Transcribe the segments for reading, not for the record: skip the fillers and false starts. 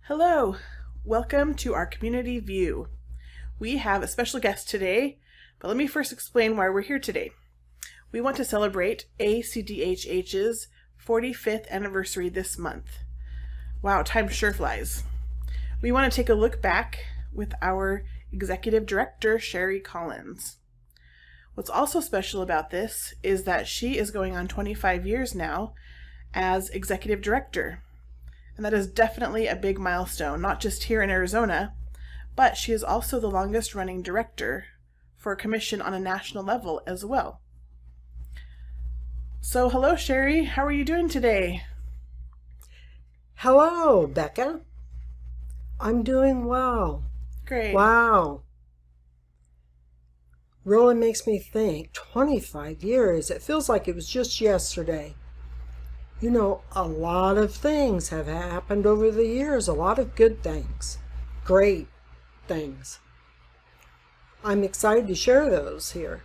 Hello, welcome to our community view. We have a special guest today, but let me first explain why we're here today. We want to celebrate ACDHH's 45th anniversary this month. Wow, time sure flies. We want to take a look back with our executive director, Sherri Collins. What's also special about this is that she is going on 25 years now as executive director. And that is definitely a big milestone, not just here in Arizona, but she is also the longest running director for a commission on a national level as well. So hello, Sherri. How are you doing today? Hello, Becca. I'm doing well. Great. Wow. Really makes me think, 25 years. It feels like it was just yesterday. You know, a lot of things have happened over the years, a lot of good things, great things. I'm excited to share those here.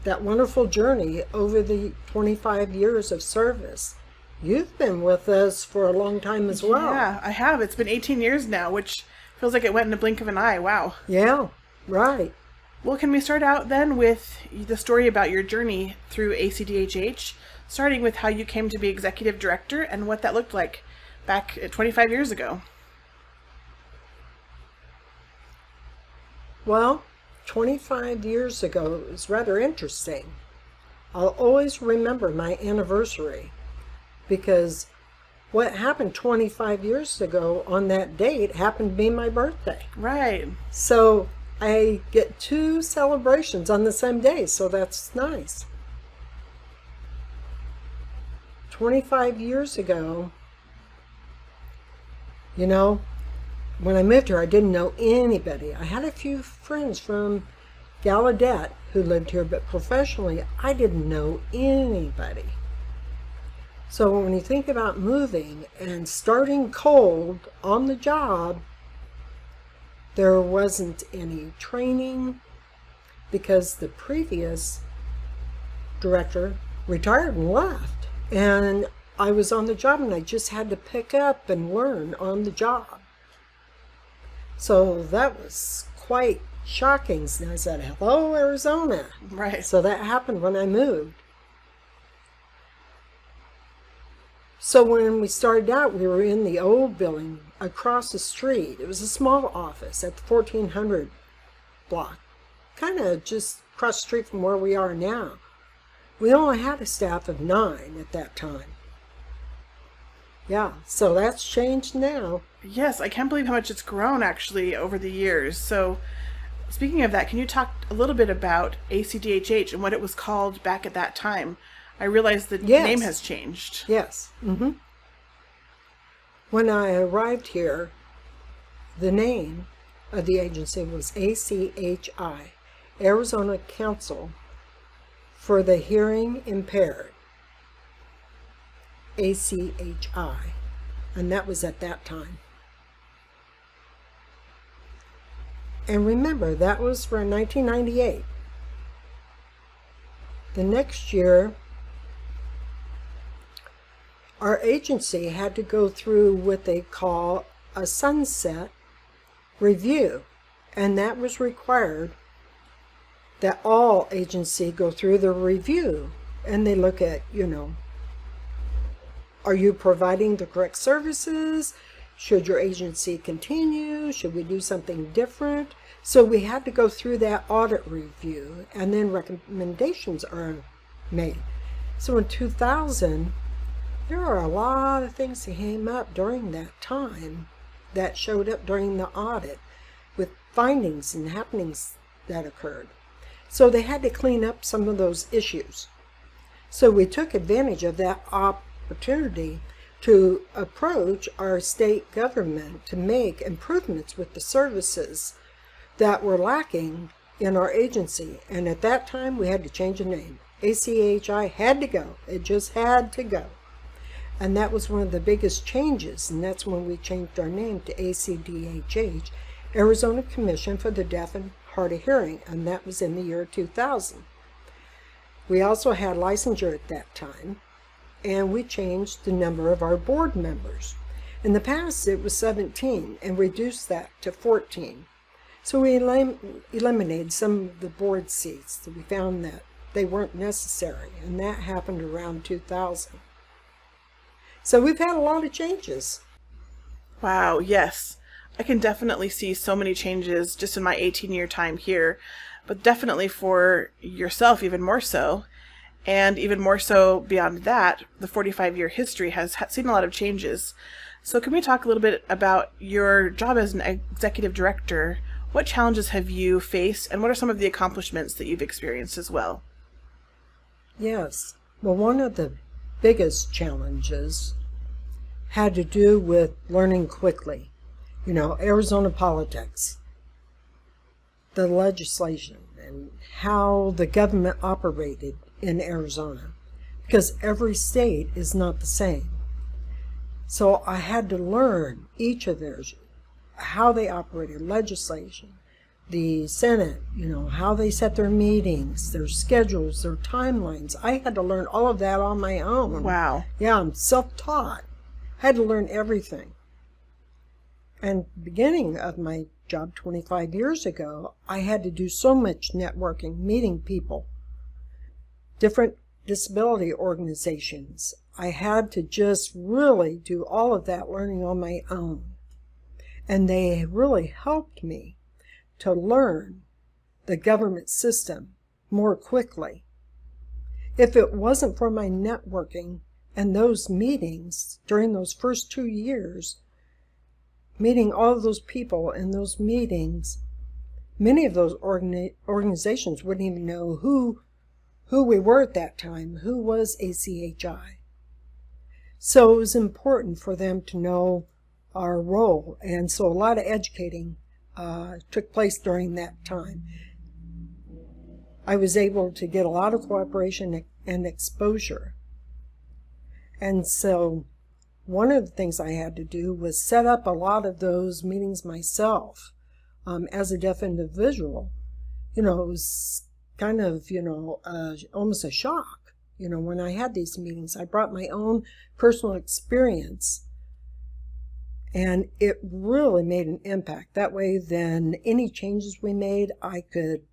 That wonderful journey over the 25 years of service. You've been with us for a long time as well. Yeah, I have. It's been 18 years now, which feels like it went in a blink of an eye. Wow. Yeah, right. Well, can we start out then with the story about your journey through ACDHH, starting with how you came to be executive director and what that looked like back 25 years ago? Well, 25 years ago is rather interesting. I'll always remember my anniversary because what happened 25 years ago on that date happened to be my birthday. Right. So I get two celebrations on the same day, so that's nice. 25 years ago, you know, when I moved here, I didn't know anybody. I had a few friends from Gallaudet who lived here, but professionally, I didn't know anybody. So when you think about moving and starting cold on the job, there wasn't any training because the previous director retired and left. And I was on the job and I just had to pick up and learn on the job. So that was quite shocking. And I said, hello, Arizona. Right. So that happened when I moved. So when we started out, we were in the old building across the street. It was a small office at the 1400 block, kind of just across the street from where we are now. We only had a staff of 9 at that time. Yeah, so that's changed now. Yes, I can't believe how much it's grown actually over the years. So speaking of that, can you talk a little bit about ACDHH and what it was called back at that time? I realize the name has changed. Yes. Mm-hmm. When I arrived here, the name of the agency was ACHI, Arizona Council for the Hearing Impaired. ACHI. And that was at that time. And remember, that was for 1998. The next year, our agency had to go through what they call a sunset review, and that was required that all agency go through the review, and they look at, you know, are you providing the correct services? Should your agency continue? Should we do something different? So we had to go through that audit review, and then recommendations are made. So in 2000, there are a lot of things that came up during that time that showed up during the audit with findings and happenings that occurred. So they had to clean up some of those issues. So we took advantage of that opportunity to approach our state government to make improvements with the services that were lacking in our agency. And at that time, we had to change the name. ACHI had to go. It just had to go. And that was one of the biggest changes, and that's when we changed our name to ACDHH, Arizona Commission for the Deaf and Hard of Hearing, and that was in the year 2000. We also had licensure at that time, and we changed the number of our board members. In the past, it was 17 and reduced that to 14. So we eliminated some of the board seats. We found that they weren't necessary, and that happened around 2000. So we've had a lot of changes. Wow, yes. I can definitely see so many changes just in my 18-year time here, but definitely for yourself even more so. And even more so beyond that, the 45-year history has seen a lot of changes. So can we talk a little bit about your job as an executive director? What challenges have you faced, and what are some of the accomplishments that you've experienced as well? Yes. Well, one of the biggest challenges had to do with learning quickly. Arizona politics, the legislation, and how the government operated in Arizona, because every state is not the same. So I had to learn each of theirs, how they operated, legislation, the Senate, how they set their meetings, their schedules, their timelines. I had to learn all of that on my own. Wow. Yeah, I'm self-taught. I had to learn everything. And beginning of my job 25 years ago, I had to do so much networking, meeting people, different disability organizations. I had to just really do all of that learning on my own. And they really helped me to learn the government system more quickly. If it wasn't for my networking and those meetings during those first 2 years, meeting all of those people in those meetings, many of those organizations wouldn't even know who we were at that time, who was ACDHH. So it was important for them to know our role, and so a lot of educating took place during that time. I was able to get a lot of cooperation and exposure. And so one of the things I had to do was set up a lot of those meetings myself as a deaf individual. It was kind of, almost a shock. When I had these meetings, I brought my own personal experience, and it really made an impact. That way, then any changes we made, I could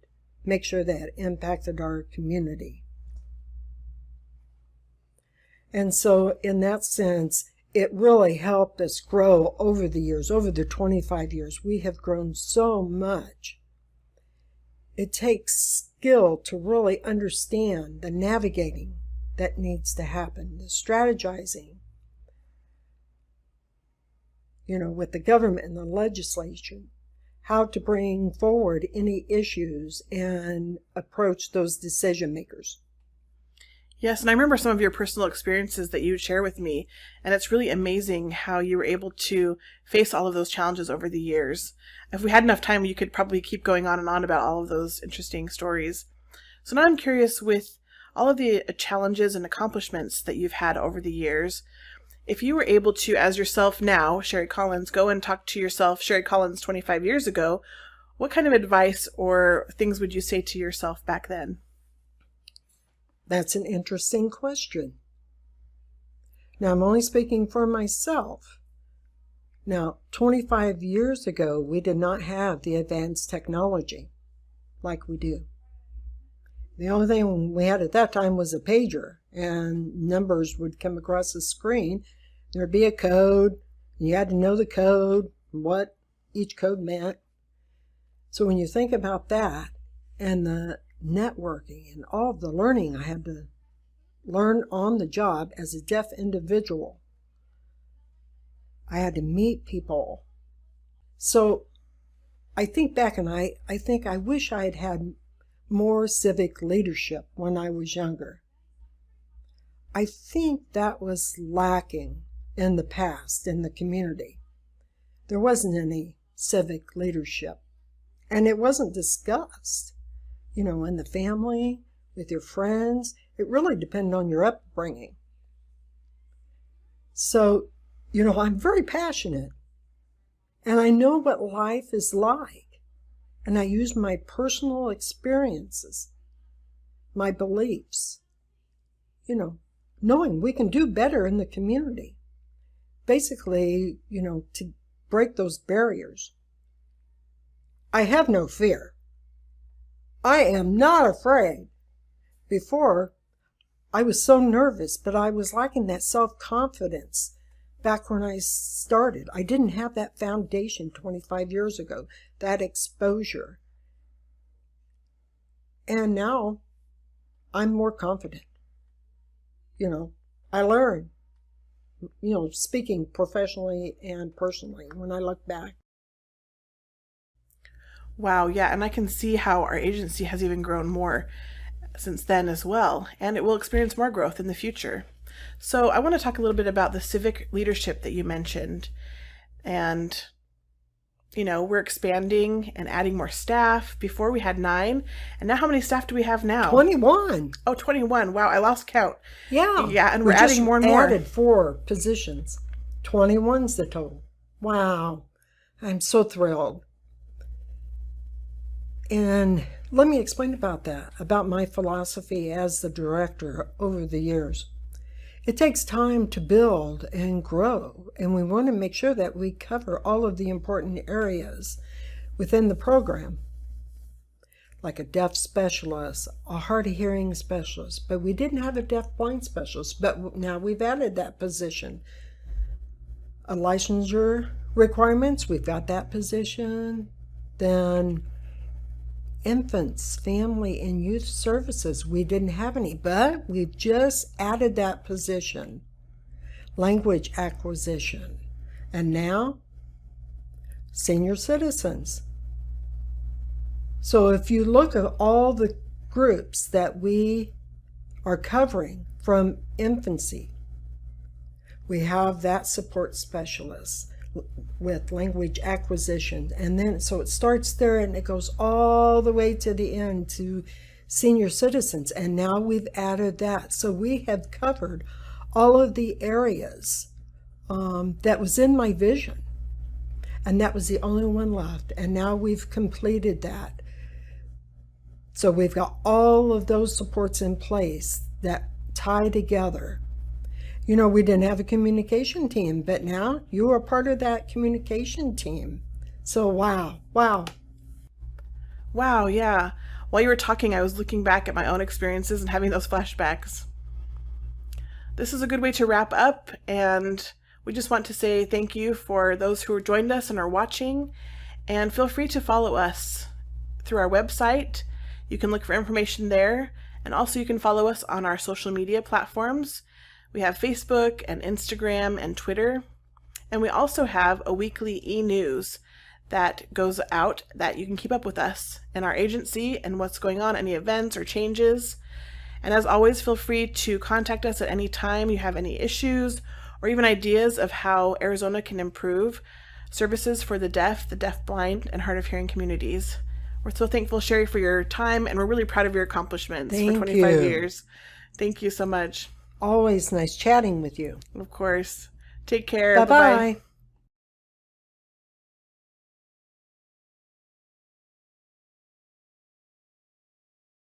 make sure that impacted our community. And so in that sense, it really helped us grow over the years. Over the 25 years, we have grown so much. It takes skill to really understand the navigating that needs to happen, the strategizing, with the government and the legislation, how to bring forward any issues and approach those decision makers. Yes, and I remember some of your personal experiences that you would share with me, and it's really amazing how you were able to face all of those challenges over the years. If we had enough time, you could probably keep going on and on about all of those interesting stories. So now I'm curious, with all of the challenges and accomplishments that you've had over the years, if you were able to, as yourself now, Sherri Collins, go and talk to yourself, Sherri Collins 25 years ago, what kind of advice or things would you say to yourself back then? That's an interesting question. Now, I'm only speaking for myself. Now, 25 years ago, we did not have the advanced technology like we do. The only thing we had at that time was a pager, and numbers would come across the screen. There'd be a code, and you had to know the code, what each code meant. So when you think about that, and the networking and all of the learning I had to learn on the job as a deaf individual, I had to meet people. So I think back, and I think I wish I had had more civic leadership when I was younger. I think that was lacking in the past in the community. There wasn't any civic leadership, and it wasn't discussed, in the family, with your friends. It really depended on your upbringing. So, I'm very passionate, and I know what life is like. And I use my personal experiences, my beliefs, knowing we can do better in the community. Basically, to break those barriers. I have no fear. I am not afraid. Before, I was so nervous, but I was lacking that self-confidence back when I started. I didn't have that foundation 25 years ago, that exposure. And now I'm more confident. I learn, speaking professionally and personally when I look back. Wow, yeah, and I can see how our agency has even grown more since then as well, and it will experience more growth in the future. So I want to talk a little bit about the civic leadership that you mentioned. And, we're expanding and adding more staff. Before we had 9, and now how many staff do we have now? 21. Oh, 21. Wow, I lost count. Yeah. Yeah, and we're adding more and more. Added 4 positions. 21's the total. Wow. I'm so thrilled. And let me explain about my philosophy as the director over the years. It takes time to build and grow, and we want to make sure that we cover all of the important areas within the program, like a deaf specialist, a hard of hearing specialist, but we didn't have a deaf-blind specialist, but now we've added that position. A licensure requirements, we've got that position. Then infants, family, and youth services, we didn't have any, but we've just added that position. Language acquisition. And now, senior citizens. So if you look at all the groups that we are covering from infancy, we have that support specialist with language acquisition, and then so it starts there and it goes all the way to the end to senior citizens, and now we've added that. So we have covered all of the areas that was in my vision, and that was the only one left, and now we've completed that. So we've got all of those supports in place that tie together. We didn't have a communication team, but now you are part of that communication team. So wow. Wow, yeah. While you were talking, I was looking back at my own experiences and having those flashbacks. This is a good way to wrap up, and we just want to say thank you for those who joined us and are watching, and feel free to follow us through our website. You can look for information there, and also you can follow us on our social media platforms. We have Facebook and Instagram and Twitter, and we also have a weekly e-news that goes out that you can keep up with us and our agency and what's going on, any events or changes. And as always, feel free to contact us at any time you have any issues or even ideas of how Arizona can improve services for the deaf, blind, and hard of hearing communities. We're so thankful, Sherri, for your time, and we're really proud of your accomplishments for 25 years. Thank you so much. Always nice chatting with you. Of course. Take care. Bye-bye.